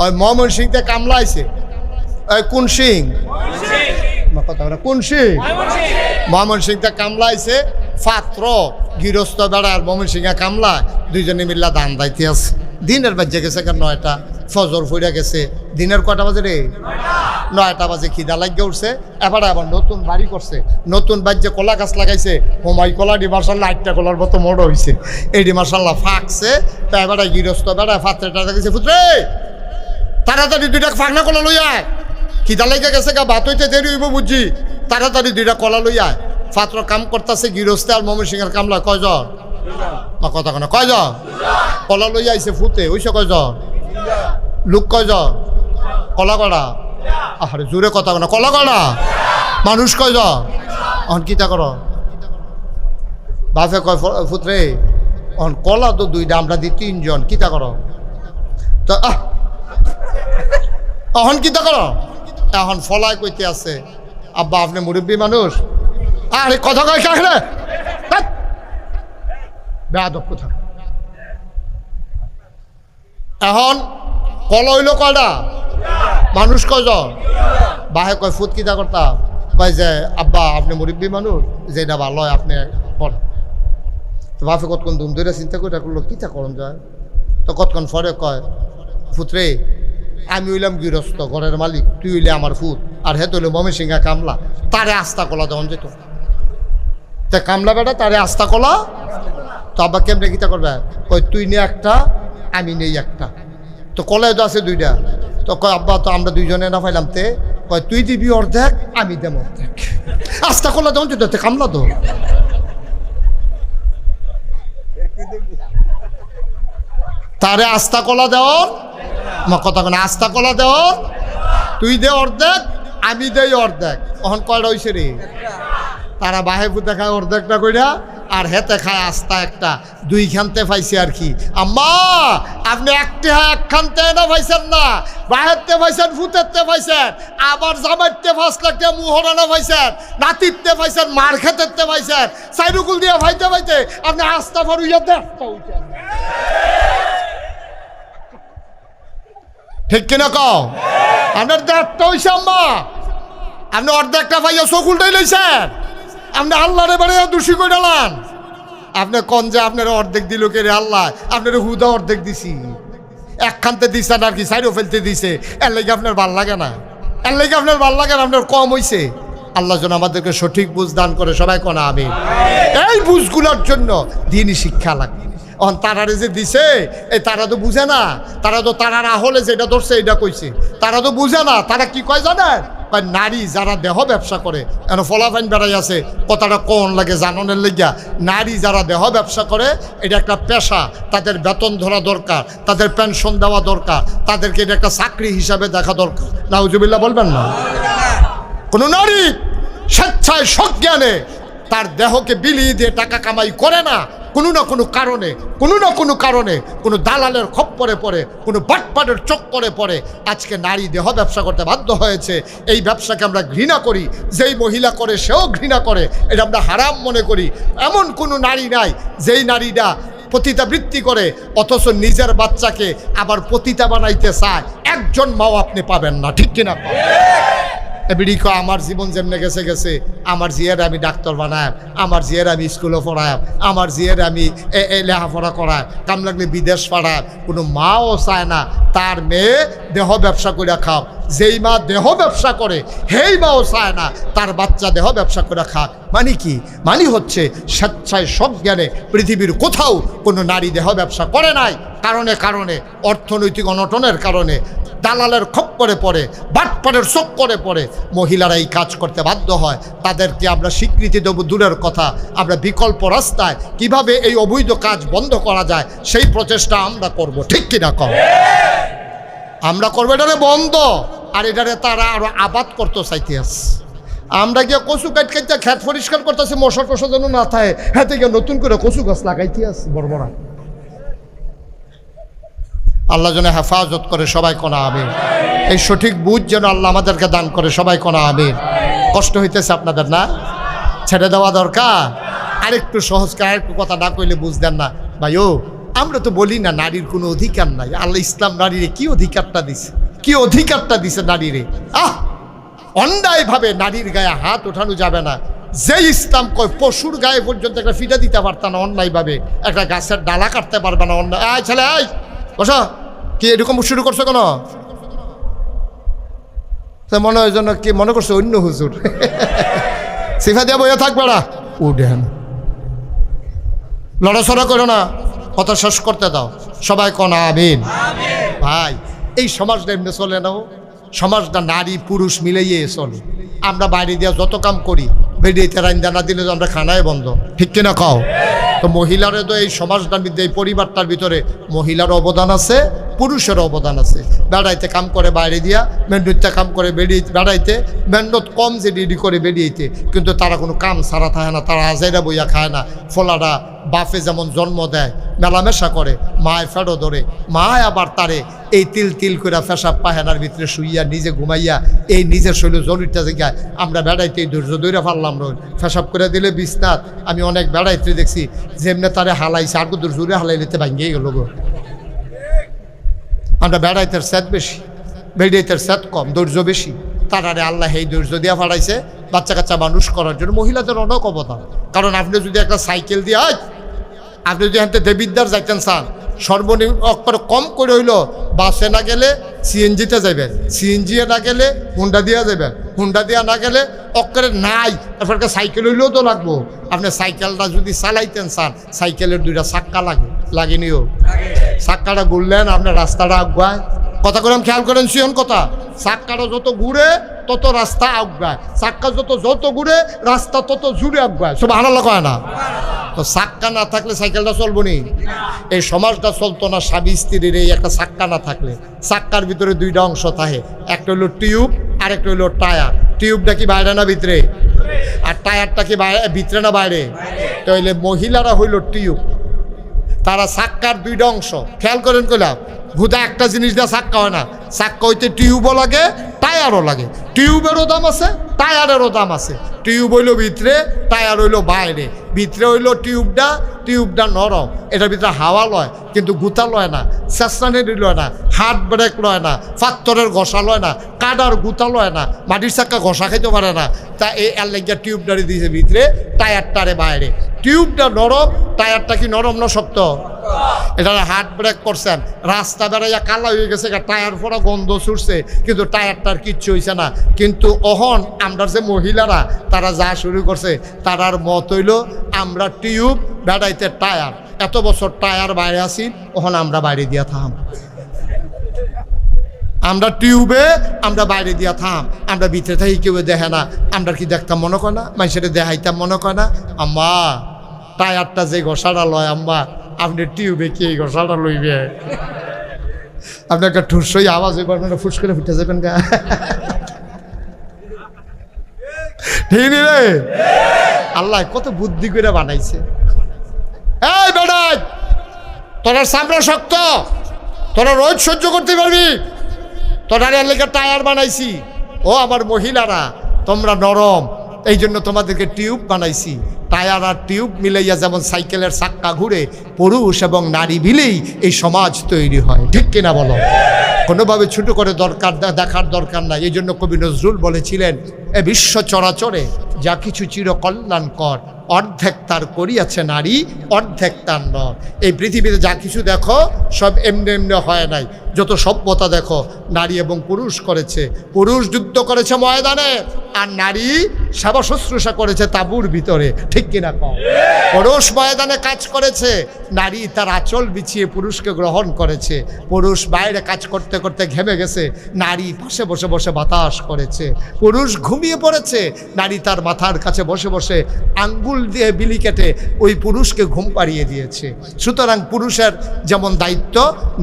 ওই ময়মন সিংতে কামলাইছে ওই কোন সিং কথা কোন সিং ময়মন সিংতে কামলাইছে পাত্র গৃহস্থ বেড়ার ময়মন সিংহে কামলা দুইজনে মিল্লা ধান দাইতে আছে দিনের বাজে গেছে কেন 9টা ফজর ফুইরা গেছে দিনের কয়টা বাজে রে 9টা বাজে খিদা লাগিয়ে উঠছে এবারে আবার নতুন বাড়ি করছে নতুন বাজ্যে কলা গাছ লাগাইছে হোমাই কলা ডি মার্শাল্লাহ 8টা কলার মতো মোড় হয়েছে এইটি মার্শাল্লাহ ফাঁকছে তা এবারে গৃহস্থ বেড়া পাত্রটা দেখেছে পুত্রে তাড়াতাড়ি 2টা ফাঁকনা কলা লই আয় খিদা লেগে গেছে গা ভাত হইতে দেরি হইব বুঝছি তাড়াতাড়ি 2টা কলা লই আয় পাত্র কাম করতেছে গৃহস্থ আর ময়মন সিংহের কামলা কয়জন কথা কেন কয়জন কলা লই আইছে ফুতে ওইসে কয়জন লোক কয়জন কলা কড়া আরে জোরে কথা কেন কলা কড়া মানুষ কয়জন অন কিতা কর বাপে কয় ফুতরে অন কলা তো 2টা আমরা দি 3 জন কিতা কর তো অহন কিতা কর এখন ফলায় কইতে আছে আব্বা আপনি মুরব্বী মানুষ আরে কথা কয় কাকরে বেয়াদব কথা এখন কল হইল কয়টা মানুষ কয়জন বাহে কয় ফুট কিতা করতাম কয় যে আব্বা আপনি মুরব্বী মানুষ যেটা ভালো হয় আপনি করেন তো বাপে কতক্ষণ ধুম ধরে চিন্তা করে করলো কিতা করন যায় তো কতক্ষণ পরে কয় ফুতরে আমি হইলাম গৃহস্থ ঘরের মালিক তুই হইলে আমার ফুট আর হেত হইলে ময়মন সিংহা কামলা তারে আস্তা কলা দেওয়া যেত তা কামলা বেটা তারে আস্তা কলা তো আব্বা কেমনে কিতা করবে কই তুই নে একটা আমি নেই একটা তো কলায় তো আছে 2টা তো কয় আব্বা তো আমরা 2 জনে না পাইলাম তে কয় তুই দিবি অর্ধেক আমি দেব অর্ধেক আস্তা কলা দেওয়া যেত কামলা তো তারে আস্তা কলা দেওয়ার কথা কেন আস্তা কলা দেওয়ার তুই দে অর্ধেক আমি দেই অর্ধেক এখন কয়টা হয়েছে রে তারা বাহে পুতে খায় অর্ধেকটা কইরা আর হেতে খায় আস্তা একটা 2 খানতে পাইছে আর কি আম্মা আপনি একখানতে না পাইছেন না বাহেরতে পাইছেন ফুতেরতে পাইছেন আবার জামাইতে 5 লাখ টাকা মুহরানা পাইছেন নাতিতে পাইছেন মার খেতেতে পাইছেন সাইরুকুল দিয়ে ভাইতে ভাইতে আপনি আস্তা ফরুইয়া দেখতে হইছেন ঠিক কিনা কও আপনার দেখতে হইছে আম্মা আপনি অর্ধেকটা পাইয়া চকুলটাই লইছেন আপনি আল্লাহরে বাড়ি দোষী করে ডালান আপনি কন যে আপনার অর্ধেক দিল কে রে আল্লাহ আপনার হুদা অর্ধেক দিছি একখানতে দিচ্ছেন আর কি সাইডও ফেলতে দিছে এর লেগে আপনার ভাল লাগে না এর লেগে আপনার ভাল লাগে না আপনার কম হইছে আল্লাহ যেন আমাদেরকে সঠিক বুঝ দান করে সবাই কোনা আমি এই বুঝগুলোর জন্য দিনই শিক্ষা লাগবে এখন তারারে যে দিছে এই তারা তো বুঝে না তারা তো তারার আহলে যেটা ধরছে এটা কইছে তারা তো বুঝে না তারা কি কয় জানেন নারী যারা দেহ ব্যবসা করে এখন ফলাফাইন বেড়াই আছে কথাটা কোন লাগে জাননের লেগিয়া নারী যারা দেহ ব্যবসা করে এটা একটা পেশা তাদের বেতন ধরা দরকার তাদের পেনশন দেওয়া দরকার তাদেরকে এটা একটা চাকরি হিসাবে দেখা দরকার নাউজুবিল্লাহ বলবেন না কোনো নারী স্বেচ্ছায় সজ্ঞানে তার দেহকে বিলিয়ে দিয়ে টাকা কামাই করে না কোনো না কোনো কারণে কোনো দালালের খপ্পরে পড়ে কোনো বাটপাটের চক্করে পড়ে আজকে নারী দেহ ব্যবসা করতে বাধ্য হয়েছে এই ব্যবসাকে আমরা ঘৃণা করি যেই মহিলা করে সেও ঘৃণা করে এটা আমরা হারাম মনে করি এমন কোনো নারী নাই যেই নারীরা পতিতাবৃত্তি করে অথচ নিজের বাচ্চাকে আবার পতিতা বানাইতে চায় একজন মাও আপনি পাবেন না ঠিক কিনা এবিডি কয় আমার জীবন যেমনে গেছে গেছে আমার জিয়ার আমি ডাক্তার বানায় আমার জিয়ার আমি স্কুলে পড়ায় আমার জিয়ার আমি লেখাপড়া করায় কাম লাগলে বিদেশ পাড়ায় কোনো মাও চায় না তার মেয়ে দেহ ব্যবসা করে খাও যেই মা দেহ ব্যবসা করে সেই মাও চায় না তার বাচ্চা দেহ ব্যবসা করে খাক মানে কি মানে হচ্ছে স্বেচ্ছায় সজ্ঞানে পৃথিবীর কোথাও কোনো নারী দেহ ব্যবসা করে নাই কারণে অর্থনৈতিক অনটনের কারণে দালালের খপ্পরে পড়ে বাটপাড়ের চক্করে পড়ে মহিলারা এই কাজ করতে বাধ্য হয় তাদেরকে আমরা স্বীকৃতি দেব দূরের কথা আমরা বিকল্প রাস্তায় কিভাবে এই অবৈধ কাজ বন্ধ করা যায় সেই প্রচেষ্টা আমরা করব ঠিক কিনা কম আমরা করবো এটারে বন্ধ আর এটারে তারা আরো আবাদ করতে চাইতে আছে আমরা গিয়ে কচু কাটতে খেত পরিষ্কার করতেছি মশা টশা যেন না থাকে হাতে গিয়ে নতুন করে কচু গাছ লাগাইতে আছে বড় বড় আল্লাহ যেন হেফাজত করে সবাই কোনা আমিন এই সঠিক বুঝ যেন আল্লাহ আমাদেরকে দান করে সবাই কোনা আমিন কষ্ট হইতেছে আপনাদের না ছেড়ে দেওয়া দরকার আরেকটু সহজ করে আরেকটু কথা না কইলে বুঝদেন না ভাইও আমরা তো বলি না নারীর কোনো অধিকার নাই। আল্লাহ ইসলাম নারীরে কি অধিকারটা দিছে, কি অধিকারটা দিছে নারীরে। অন্যায়ভাবে নারীর গায়ে হাত ওঠানো যাবে না। যে ইসলাম কয় পশুর গায়ে পর্যন্ত একটা ফিটা দিতে পারতা না অন্যায়ভাবে, একটা গাছের ডালা কাটতে পারবে না অন্যায়। আয় ছেলে আয় বসো, কি এরকম শুরু করছো কেন? মনে হয় যেন কি মনে করছো অন্য হুজুর। সিফা দিয়া বইয়া থাকবে না, উঠেন লড়াচড়া করো না, কথা শেষ করতে দাও। সবাই কোন আমিন। ভাই এই সমাজটা এমনি চলে নাও, সমাজটা নারী পুরুষ মিলেইয়ে চলে। আমরা বাইরে দিয়া যত কাম করি, বেরিয়েতে রাইন্দা না দিলে তো আমরা খানায় বন্ধ, ঠিক কিনা খাও? তো মহিলারও তো এই সমাজটার ভিতরে, এই পরিবারটার ভিতরে মহিলার অবদান আছে, পুরুষের অবদান আছে। বেড়াইতে কাম করে বাইরে দিয়া, মেন্ডুতে কাম করে বেড়াইতে, মেন্ডত কম যে রেডি করে বেরিয়েতে, কিন্তু তারা কোনো কাম সারা থাকে না, তারা আজাইরা বইয়া খায় না। ফলাটা বাপে যেমন জন্ম দেয়, মেলামেশা করে, মায় ফেরো ধরে, মায় আবার তারে এই তিল তিল করে পেশাব পাহেনার ভিতরে শুইয়া নিজে ঘুমাইয়া এই নিজের শৈল জরুরিটা জায়গায় আমরা বেড়াইতে এই ধৈর্য দৈরা পারলাম রোজ পেশাব করে দিলে বিছনাথ। আমি অনেক বেড়াইতে দেখছি যেমনি তারে হালাইছে, আর কত জোরে হালাই নিতে ভাঙ্গিয়ে গেল গো। আমরা বেড়াইতের স্যাদ বেশি, বেড়াইতের স্যাদ কম, ধৈর্য বেশি। তারারে আল্লাহ এই ধৈর্য দিয়া ফাড়াইছে বাচ্চা কাচ্চা মানুষ করার জন্য। মহিলাদের অনেক অবদান। কারণ আপনি যদি একটা সাইকেল দিয়ে, আপনি যদি হাতে দেবিদ্যার যাইতেন চান, সর্বনিম্ন অক্ষর কম করে হইল বাসে না গেলে সিএনজিতে যাবেন, সিএনজি না গেলে হুন্ডা দিয়া যাবেন, হুন্ডা দিয়া না গেলে অক্ষরে নাই তারপর সাইকেল হইলেও তো লাগবো। আপনি সাইকেলটা যদি চালাইতেন চান, সাইকেলের দুইটা চাক্কা লাগেনিও। চাক্কাটা ঘুরলেন আপনার রাস্তাটা আগুয়ায়। কথা করেন, খেয়াল করেন সিয়ন কথা। চাক্কাটা যত ঘুরে তত রাস্তা আগুয়ায়, চাক্কা যত ঘুরে রাস্তা তত জুড়ে আগুয়ায়। সব আনালা কয় না? তো চাক্কা না থাকলে সাইকেলটা চলবো নি? এই সমাজটা চলতো না স্বামী স্ত্রীর এই একটা চাক্কা না থাকলে। চাক্কার ভিতরে দুইটা অংশ থাকে, একটা হইলো টিউব আর একটা হইলো টায়ার। টিউবটা কি বাইরে না ভিতরে? আর টায়ারটা কি ভিতরে না বাইরে? তাহলে মহিলারা হইল টিউব, তারা চাক্কার দুইটা অংশ। খেয়াল করেন কইলাম, ভুদা একটা জিনিস দিয়ে চাক্কা হয় না। চাক্কা হইতে টিউবও লাগে, টায়ারও লাগে। টিউবেরও দাম আছে, টায়ারেরও দাম আছে। টিউব হইল ভিতরে, টায়ার হইল বাইরে। ভিতরে হইল টিউবটা নরম, এটার ভিতরে হাওয়া লয় কিন্তু গুতা লয় না, চেষ্টানেরি লয় না, হাত ব্রেক লয় না, পাথরের ঘষা লয় না, কাদার গুতা লয় না, মাটির চাক্কা ঘষা খাইতে পারে না। তা এই এলাকা টিউবটারে দিয়েছে ভিতরে, টায়ারটারে বাইরে। টিউবটা নরম, টায়ারটা কি নরম না শক্ত? এটা হাত ব্রেক করছেন, রাস্তা বেড়াইয়া কালা হয়ে গেছে, টায়ার পরা গন্ধ ছুটছে, কিন্তু টায়ারটার কিচ্ছু হয়েছে না। কিন্তু অহন আমরা যে মহিলারা তারা যা শুরু করছে, তারার মত হইল আমরা টিউব বেড়াইতে টায়ার। এত বছর টায়ার বাইরে আসি, ওখানে আমরা বাইরে দিয়া থাম। আমরা টিউবে আমরা বাইরে দিয়া থাম, আমরা ভিতরে থাকি কেউ দেখে না। আমরা কি দেখতাম মনে করে না? মানুষের দেখাইতাম মনে করে না? আম্মা টায়ারটা যে ঘষাটা লয়, আম্মা আপনি টিউবে কি এই ঘষাটা লইবে? আপনি একটা ঠুসই আওয়াজ এবার ফুস করে ফুটে যাবেন গা, ঠিক রে? আল্লাহ কত বুদ্ধি করে বানাইছে। এই বেড়াই, তোরা সামনে শক্ত, তোরা রোজ সহ্য করতে পারবি, তোরা লেগে টায়ার বানাইছি। ও আমার মহিলারা, তোমরা নরম, এই জন্য তোমাদেরকে টিউব বানাইছি। টায়ার আর টিউব মিলাইয়া যেমন সাইকেলের চাক্কা ঘুরে, পুরুষ এবং নারী মিলেই এই সমাজ তৈরি হয়, ঠিক কিনা বলো? কোনোভাবে ছোট করে দেখার দরকার নাই। এই জন্য কবি নজরুল বলেছিলেন, এ বিশ্ব চরাচরে যা কিছু চিরকল্যাণকর, অর্ধেক তার করিয়াছে নারী, অর্ধেক তার নর। এই পৃথিবীতে যা কিছু দেখো সব এমনি এমনি হয় নাই। যত সভ্যতা দেখো নারী এবং পুরুষ করেছে। পুরুষ যুদ্ধ করেছে ময়দানে, আর নারী সেবা শুশ্রূষা করেছে তাঁবুর ভিতরে, ঠিক কিনা কও? পুরুষ ময়দানে কাজ করেছে, নারী তার আঁচল বিছিয়ে পুরুষকে গ্রহণ করেছে। পুরুষ বাইরে কাজ করতে করতে ঘেমে গেছে, নারী পাশে বসে বসে বাতাস করেছে। পুরুষ ঘুমিয়ে পড়েছে, নারী তার মাথার কাছে বসে বসে আঙ্গুল দিয়ে বিলি কেটে ওই পুরুষকে ঘুম পাড়িয়ে দিয়েছে। সুতরাং পুরুষের যেমন দায়িত্ব,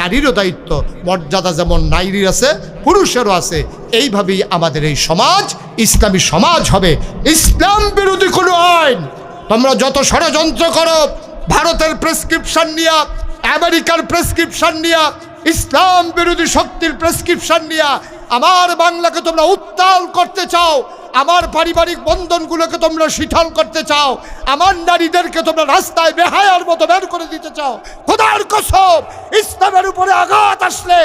নারীরও দায়িত্ব, মর্যাদা যেমন নারীর আছে পুরুষেরও আছে। এইভাবেই আমাদের এই সমাজ ইসলামী সমাজ হবে। ইসলাম বিরোধী কোনো আইন তোমরা যত ষড়যন্ত্র করো, ভারতের প্রেসক্রিপশন নিয়া, আমেরিকার প্রেসক্রিপশন নিয়া, ইসলাম বিরোধী শক্তির প্রেসক্রিপশন নিয়া আমার বাংলাকে তোমরা উত্তাল করতে চাও, আমার পারিবারিক বন্ধনগুলোকে তোমরা শিথিল করতে চাও, আমার নারীদেরকে তোমরা রাস্তায় বেহায়ার মতো বের করে দিতে চাও, খোদার কসম ইসলামের উপরে আঘাত আসলে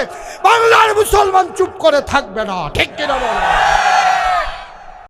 বাংলার মুসলমান চুপ করে থাকবে না। ঠিক কিনা বলো?